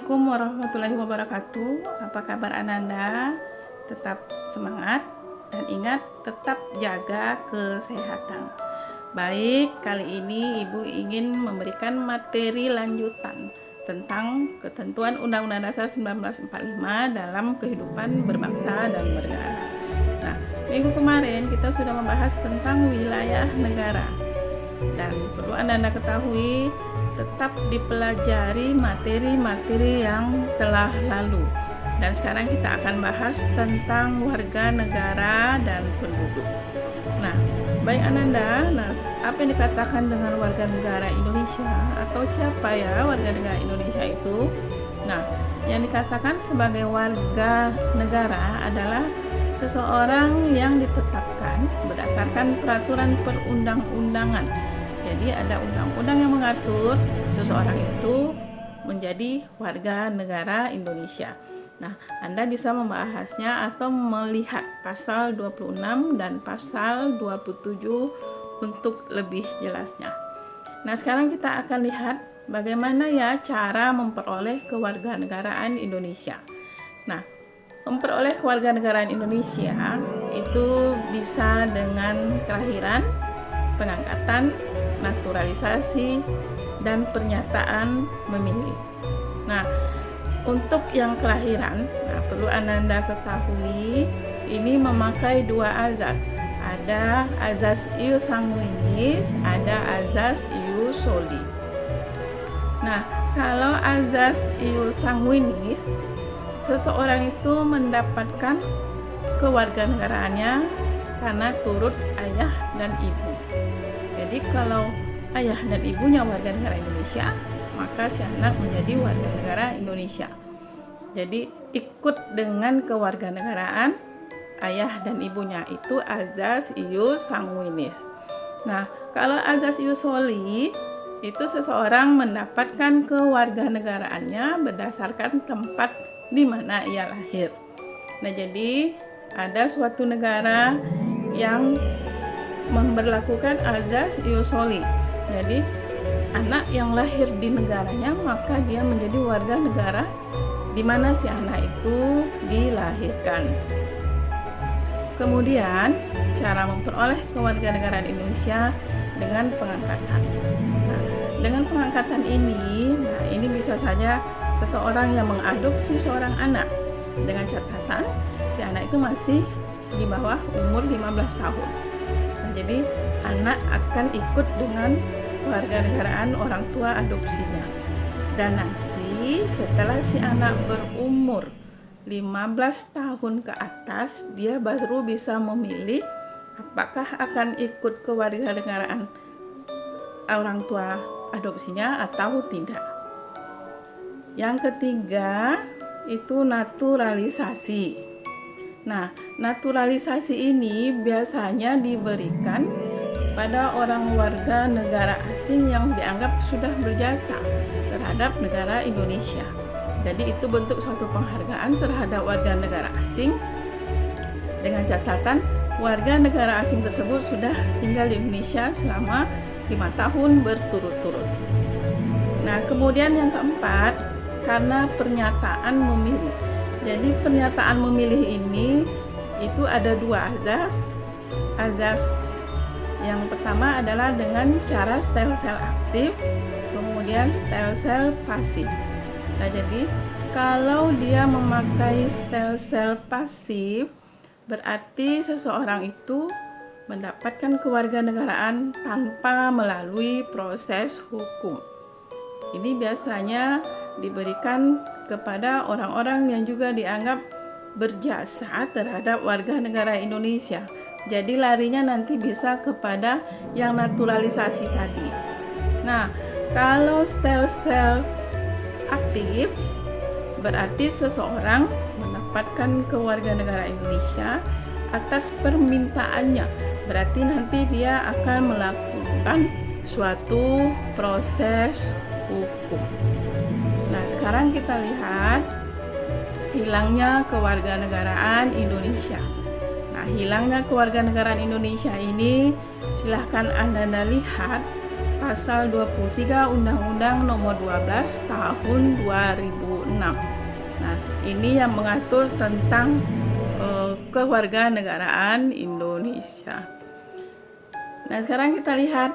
Assalamualaikum warahmatullahi wabarakatuh. Apa kabar Ananda? Tetap semangat dan ingat tetap jaga kesehatan. Baik, kali ini Ibu ingin memberikan materi lanjutan tentang ketentuan Undang-Undang Dasar 1945 dalam kehidupan berbangsa dan bernegara. Nah, minggu kemarin kita sudah membahas tentang wilayah negara. Dan perlu Anda ketahui, tetap dipelajari materi-materi yang telah lalu. Dan sekarang kita akan bahas tentang warga negara dan penduduk. Nah, baik Ananda, apa yang dikatakan dengan warga negara Indonesia atau siapa ya warga negara Indonesia itu? Nah, yang dikatakan sebagai warga negara adalah seseorang yang ditetapkan berdasarkan peraturan perundang-undangan. Jadi ada undang-undang yang mengatur seseorang itu menjadi warga negara Indonesia. Nah, Anda bisa membahasnya atau melihat pasal 26 dan pasal 27 untuk lebih jelasnya. Nah, sekarang kita akan lihat bagaimana ya cara memperoleh kewarganegaraan Indonesia. Nah, memperoleh kewarganegaraan Indonesia itu bisa dengan kelahiran, pengangkatan, naturalisasi, dan pernyataan memilih. Nah, untuk yang kelahiran, perlu Anda ketahui ini memakai dua azas. Ada azas ius sanguinis, ada azas ius soli. Nah, kalau azas ius sanguinis, seseorang itu mendapatkan kewarganegaraannya karena turut ayah dan ibu. Jadi kalau ayah dan ibunya warga negara Indonesia, maka si anak menjadi warga negara Indonesia. Jadi ikut dengan kewarganegaraan ayah dan ibunya, itu azas ius sanguinis. Nah, kalau azas ius soli itu seseorang mendapatkan kewarganegaraannya berdasarkan tempat di mana ia lahir. Nah, jadi ada suatu negara yang memberlakukan azas ius soli. Jadi anak yang lahir di negaranya maka dia menjadi warga negara di mana si anak itu dilahirkan. Kemudian cara memperoleh kewarganegaraan Indonesia dengan pengangkatan. Nah, dengan pengangkatan ini bisa saja seseorang yang mengadopsi seorang anak dengan catatan si anak itu masih di bawah umur 15 tahun. Nah, jadi anak akan ikut dengan kewarganegaraan orang tua adopsinya. Dan nanti setelah si anak berumur 15 tahun ke atas, dia baru bisa memilih apakah akan ikut kewarganegaraan orang tua adopsinya atau tidak. Yang ketiga itu naturalisasi. Nah, naturalisasi ini biasanya diberikan pada orang warga negara asing yang dianggap sudah berjasa terhadap negara Indonesia. Jadi itu bentuk suatu penghargaan terhadap warga negara asing dengan catatan warga negara asing tersebut sudah tinggal di Indonesia selama 5 tahun berturut-turut. Nah, kemudian yang keempat, karena pernyataan memilih. Jadi pernyataan memilih ini itu ada dua azas. Azas yang pertama adalah dengan cara stem sel aktif, kemudian stem sel pasif. Nah, jadi kalau dia memakai stem sel pasif, berarti seseorang itu mendapatkan kewarganegaraan tanpa melalui proses hukum. Ini biasanya diberikan kepada orang-orang yang juga dianggap berjasa terhadap warga negara Indonesia. Jadi larinya nanti bisa kepada yang naturalisasi tadi. Nah, kalau stem sel aktif berarti seseorang mendapatkan kewarganegaraan Indonesia atas permintaannya. Berarti nanti dia akan melakukan suatu proses hukum. Nah, sekarang kita lihat hilangnya kewarganegaraan Indonesia. Nah, hilangnya kewarganegaraan Indonesia ini silahkan Anda lihat pasal 23 Undang-Undang Nomor 12 Tahun 2006. 26. Nah, ini yang mengatur tentang kewarganegaraan Indonesia. Nah, sekarang kita lihat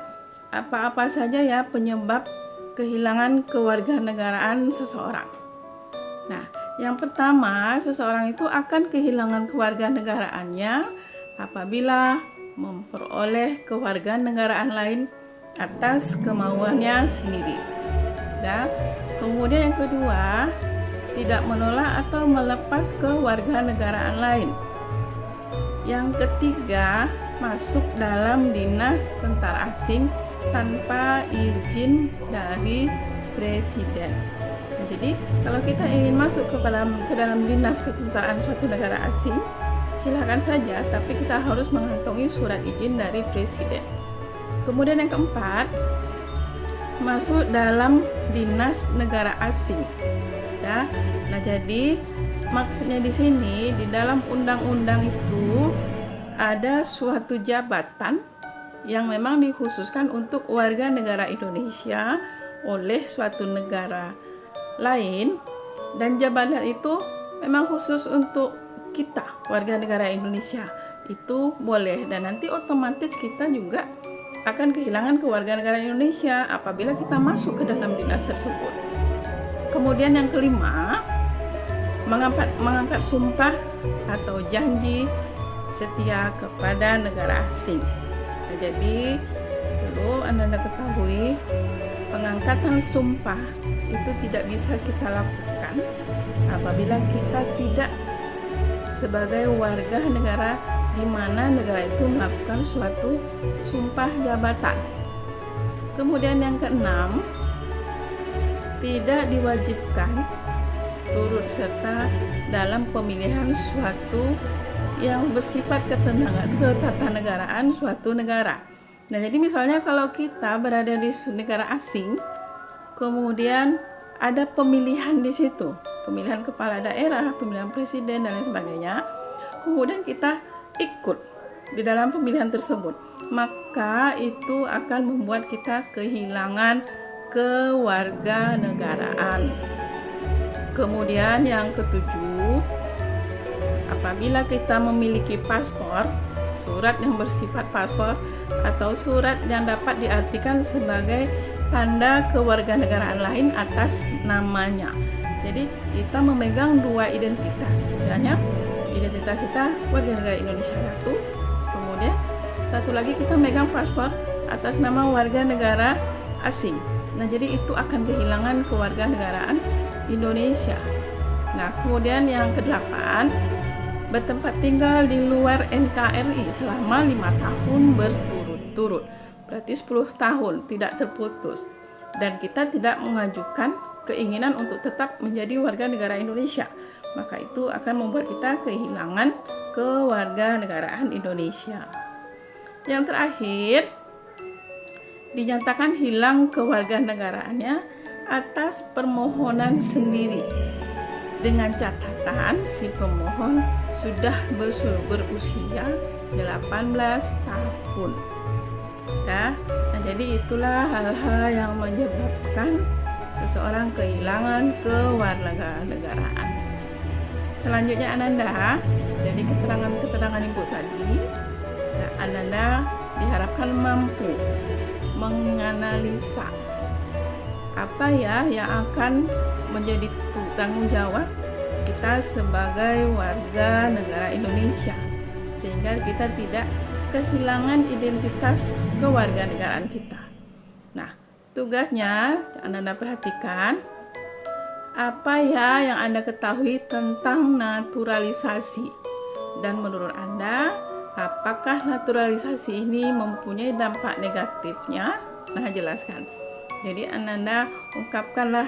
apa-apa saja ya penyebab kehilangan kewarganegaraan seseorang. Nah, yang pertama, seseorang itu akan kehilangan kewarganegaraannya apabila memperoleh kewarganegaraan lain atas kemauannya sendiri. Dan kemudian yang kedua, tidak menolak atau melepas kewarganegaraan lain. Yang ketiga, masuk dalam dinas tentara asing tanpa izin dari presiden. Jadi kalau kita ingin masuk ke dalam dinas ketentaraan suatu negara asing, silakan saja, tapi kita harus mengantongi surat izin dari presiden. Kemudian yang keempat, masuk dalam dinas negara asing. Ya. Nah, jadi maksudnya di sini di dalam undang-undang itu ada suatu jabatan yang memang dikhususkan untuk warga negara Indonesia oleh suatu negara lain, dan jabatan itu memang khusus untuk kita warga negara Indonesia. Itu boleh, dan nanti otomatis kita juga akan kehilangan kewarganegaraan Indonesia apabila kita masuk ke dalam dinas tersebut. Kemudian yang kelima, mengangkat sumpah atau janji setia kepada negara asing. Nah, jadi perlu Anda ketahui, pengangkatan sumpah itu tidak bisa kita lakukan apabila kita tidak sebagai warga negara di mana negara itu melakukan suatu sumpah jabatan. Kemudian yang keenam, tidak diwajibkan turut serta dalam pemilihan suatu yang bersifat ketatanegaraan suatu negara. Nah, jadi misalnya kalau kita berada di negara asing, kemudian ada pemilihan di situ, pemilihan kepala daerah, pemilihan presiden dan lain sebagainya, kemudian kita ikut di dalam pemilihan tersebut, maka itu akan membuat kita kehilangan kewarganegaraan. Kemudian yang ketujuh, apabila kita memiliki paspor, surat yang bersifat paspor atau surat yang dapat diartikan sebagai tanda kewarganegaraan lain atas namanya. Jadi kita memegang dua identitas, misalnya identitas kita warga negara Indonesia satu, kemudian satu lagi kita memegang paspor atas nama warga negara asing. Nah, jadi itu akan kehilangan kewarganegaraan Indonesia. Nah, kemudian yang kedelapan, bertempat tinggal di luar NKRI selama 5 tahun berturut-turut, berarti 10 tahun tidak terputus, dan kita tidak mengajukan keinginan untuk tetap menjadi warga negara Indonesia, maka itu akan membuat kita kehilangan kewarganegaraan Indonesia. Yang terakhir, dinyatakan hilang kewarganegaraannya atas permohonan sendiri dengan catatan si pemohon sudah berusia 18 tahun. Ya, nah jadi itulah hal-hal yang menyebabkan seseorang kehilangan kewarganegaraan. Selanjutnya Ananda, jadi keterangan Ibu tadi, ya, Ananda diharapkan mampu menganalisa apa ya yang akan menjadi tanggung jawab kita sebagai warga negara Indonesia, sehingga kita tidak kehilangan identitas kewarganegaraan kita. Nah, tugasnya Anda perhatikan apa ya yang Anda ketahui tentang naturalisasi, dan menurut Anda apakah naturalisasi ini mempunyai dampak negatifnya? Nah, jelaskan. Jadi Anda ungkapkanlah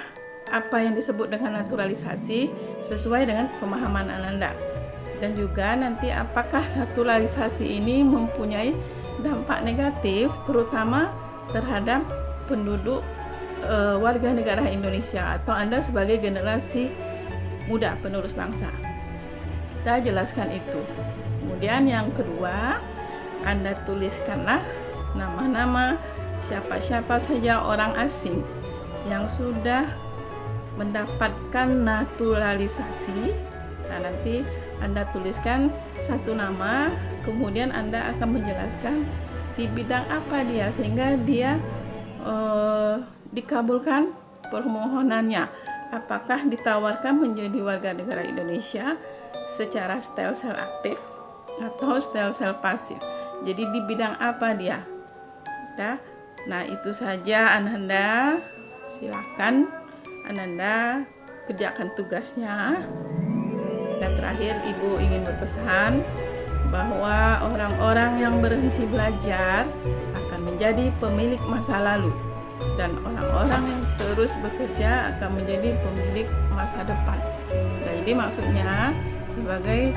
apa yang disebut dengan naturalisasi sesuai dengan pemahaman Anda. Dan juga nanti apakah naturalisasi ini mempunyai dampak negatif terutama terhadap penduduk warga negara Indonesia atau Anda sebagai generasi muda penerus bangsa. Kita jelaskan itu. Kemudian yang kedua, Anda tuliskanlah nama-nama siapa-siapa saja orang asing yang sudah mendapatkan naturalisasi. Nah, nanti Anda tuliskan satu nama, kemudian Anda akan menjelaskan di bidang apa dia, sehingga dia dikabulkan permohonannya. Apakah ditawarkan menjadi warga negara Indonesia secara stem cell aktif atau stem cell pasif. Jadi di bidang apa dia? Nah, itu saja Ananda. Silakan Ananda kerjakan tugasnya. Dan terakhir, Ibu ingin berpesan bahwa orang-orang yang berhenti belajar akan menjadi pemilik masa lalu, dan orang-orang yang terus bekerja akan menjadi pemilik masa depan. Nah, jadi maksudnya sebagai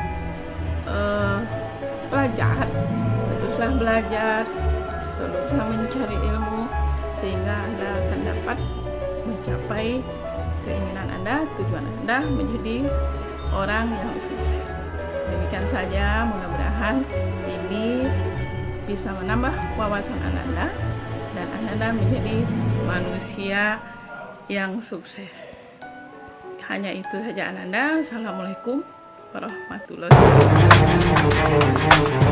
pelajar, teruslah belajar, teruslah mencari ilmu, sehingga Anda akan dapat mencapai keinginan Anda, tujuan Anda menjadi orang yang sukses. Demikian saja, mudah-mudahan ini bisa menambah wawasan Anda dan Anda menjadi manusia yang sukses. Hanya itu saja Anda. Assalamualaikum warahmatullahi wabarakatuh.